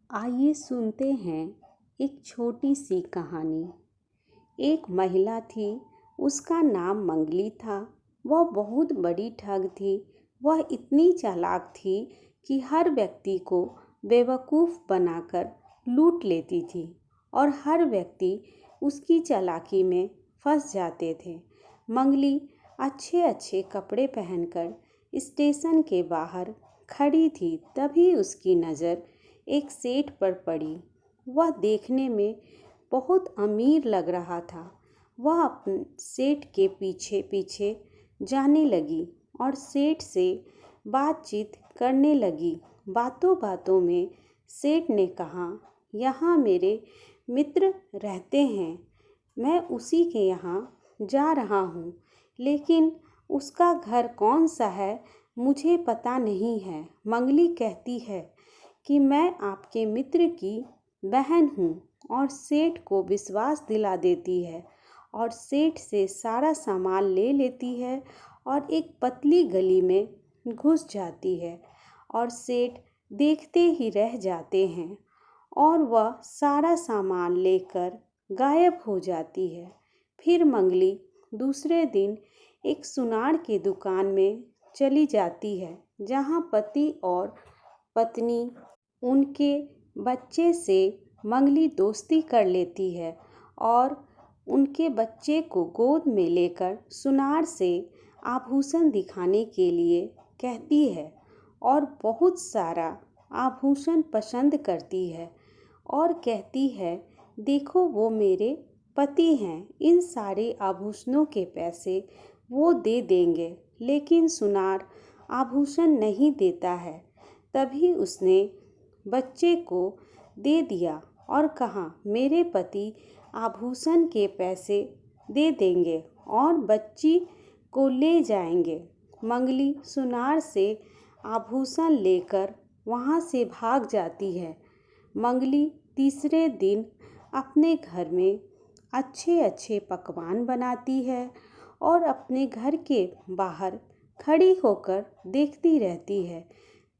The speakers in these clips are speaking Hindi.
आइए सुनते हैं एक छोटी सी कहानी। एक महिला थी, उसका नाम मंगली था। वह बहुत बड़ी ठग थी। वह इतनी चालाक थी कि हर व्यक्ति को बेवकूफ़ बनाकर लूट लेती थी और हर व्यक्ति उसकी चालाकी में फंस जाते थे। मंगली अच्छे अच्छे कपड़े पहनकर स्टेशन के बाहर खड़ी थी। तभी उसकी नज़र एक सेठ पर पड़ी। वह देखने में बहुत अमीर लग रहा था। वह अपने सेठ के पीछे पीछे जाने लगी और सेठ से बातचीत करने लगी। बातों बातों में सेठ ने कहा, यहाँ मेरे मित्र रहते हैं, मैं उसी के यहाँ जा रहा हूँ, लेकिन उसका घर कौन सा है मुझे पता नहीं है। मंगली कहती है कि मैं आपके मित्र की बहन हूँ और सेठ को विश्वास दिला देती है और सेठ से सारा सामान ले लेती है और एक पतली गली में घुस जाती है और सेठ देखते ही रह जाते हैं और वह सारा सामान लेकर गायब हो जाती है। फिर मंगली दूसरे दिन एक सुनार की दुकान में चली जाती है, जहाँ पति और पत्नी उनके बच्चे से मंगली दोस्ती कर लेती है और उनके बच्चे को गोद में लेकर सुनार से आभूषण दिखाने के लिए कहती है और बहुत सारा आभूषण पसंद करती है और कहती है, देखो वो मेरे पति हैं, इन सारे आभूषणों के पैसे वो दे देंगे। लेकिन सुनार आभूषण नहीं देता है। तभी उसने बच्चे को दे दिया और कहा, मेरे पति आभूषण के पैसे दे देंगे और बच्ची को ले जाएंगे। मंगली सुनार से आभूषण लेकर वहाँ से भाग जाती है। मंगली तीसरे दिन अपने घर में अच्छे अच्छे पकवान बनाती है और अपने घर के बाहर खड़ी होकर देखती रहती है।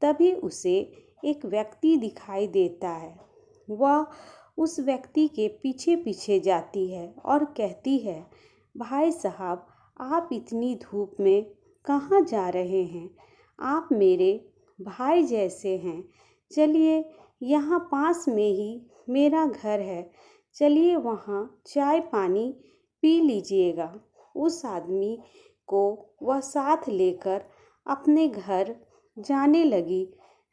तभी उसे एक व्यक्ति दिखाई देता है। वह उस व्यक्ति के पीछे पीछे जाती है और कहती है, भाई साहब, आप इतनी धूप में कहाँ जा रहे हैं? आप मेरे भाई जैसे हैं। चलिए, यहाँ पास में ही मेरा घर है, चलिए वहाँ चाय पानी पी लीजिएगा। उस आदमी को वह साथ लेकर अपने घर जाने लगी।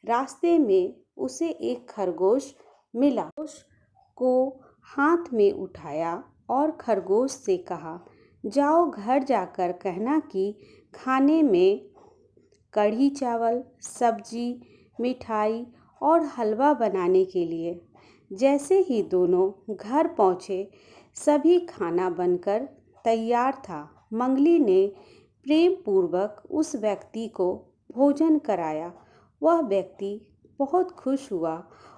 रास्ते में उसे एक खरगोश मिला। खरगोश को हाथ में उठाया और खरगोश से कहा, जाओ घर जाकर कहना कि खाने में कढ़ी चावल, सब्जी, मिठाई और हलवा बनाने के लिए। जैसे ही दोनों घर पहुँचे, सभी खाना बनकर तैयार था। मंगली ने प्रेम पूर्वक उस व्यक्ति को भोजन कराया। वह व्यक्ति बहुत खुश हुआ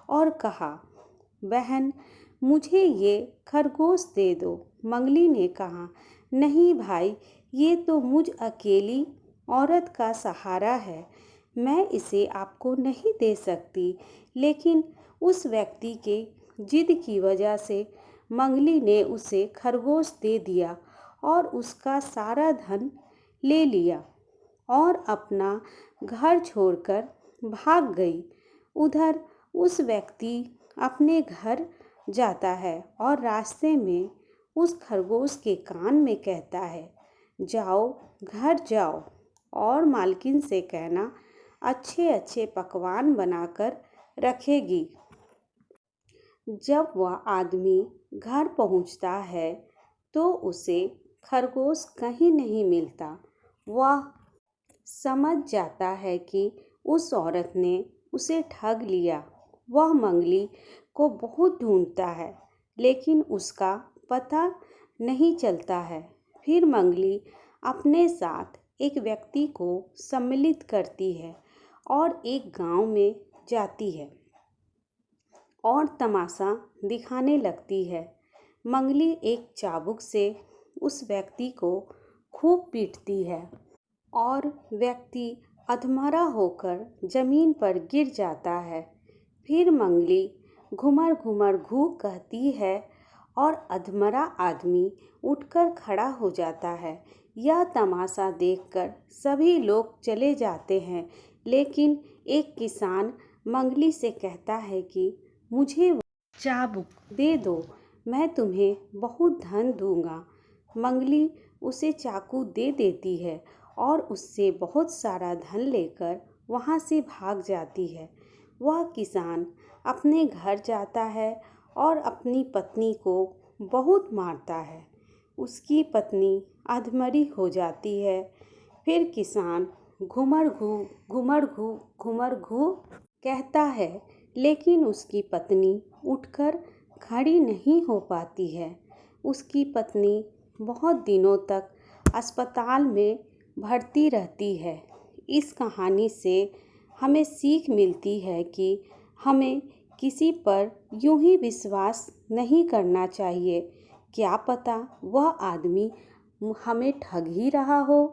और कहा, बहन, मुझे ये खरगोश दे दो। मंगली ने कहा, नहीं भाई, ये तो मुझ अकेली औरत का सहारा है, मैं इसे आपको नहीं दे सकती। लेकिन उस व्यक्ति के जिद की वजह से मंगली ने उसे खरगोश दे दिया और उसका सारा धन ले लिया और अपना घर छोड़कर भाग गई। उधर उस व्यक्ति अपने घर जाता है और रास्ते में उस खरगोश के कान में कहता है, जाओ घर जाओ और मालकिन से कहना अच्छे अच्छे पकवान बनाकर रखेगी। जब वह आदमी घर पहुंचता है तो उसे खरगोश कहीं नहीं मिलता। वह समझ जाता है कि उस औरत ने उसे ठग लिया। वह मंगली को बहुत ढूंढता है, लेकिन उसका पता नहीं चलता है। फिर मंगली अपने साथ एक व्यक्ति को सम्मिलित करती है और एक गांव में जाती है और तमाशा दिखाने लगती है। मंगली एक चाबुक से उस व्यक्ति को खूब पीटती है और व्यक्ति अधमरा होकर जमीन पर गिर जाता है। फिर मंगली घुमर घुमर घू कहती है और अधमरा आदमी उठकर खड़ा हो जाता है। यह तमाशा देखकर सभी लोग चले जाते हैं, लेकिन एक किसान मंगली से कहता है कि मुझे चाबुक दे दो, मैं तुम्हें बहुत धन दूंगा। मंगली उसे चाकू दे देती है और उससे बहुत सारा धन लेकर वहाँ से भाग जाती है। वह किसान अपने घर जाता है और अपनी पत्नी को बहुत मारता है। उसकी पत्नी अधमरी हो जाती है। फिर किसान घुमर घू कहता है, लेकिन उसकी पत्नी उठकर खड़ी नहीं हो पाती है। उसकी पत्नी बहुत दिनों तक अस्पताल में भर्ती रहती है। इस कहानी से हमें सीख मिलती है कि हमें किसी पर यूं ही विश्वास नहीं करना चाहिए। क्या पता वह आदमी हमें ठग ही रहा हो।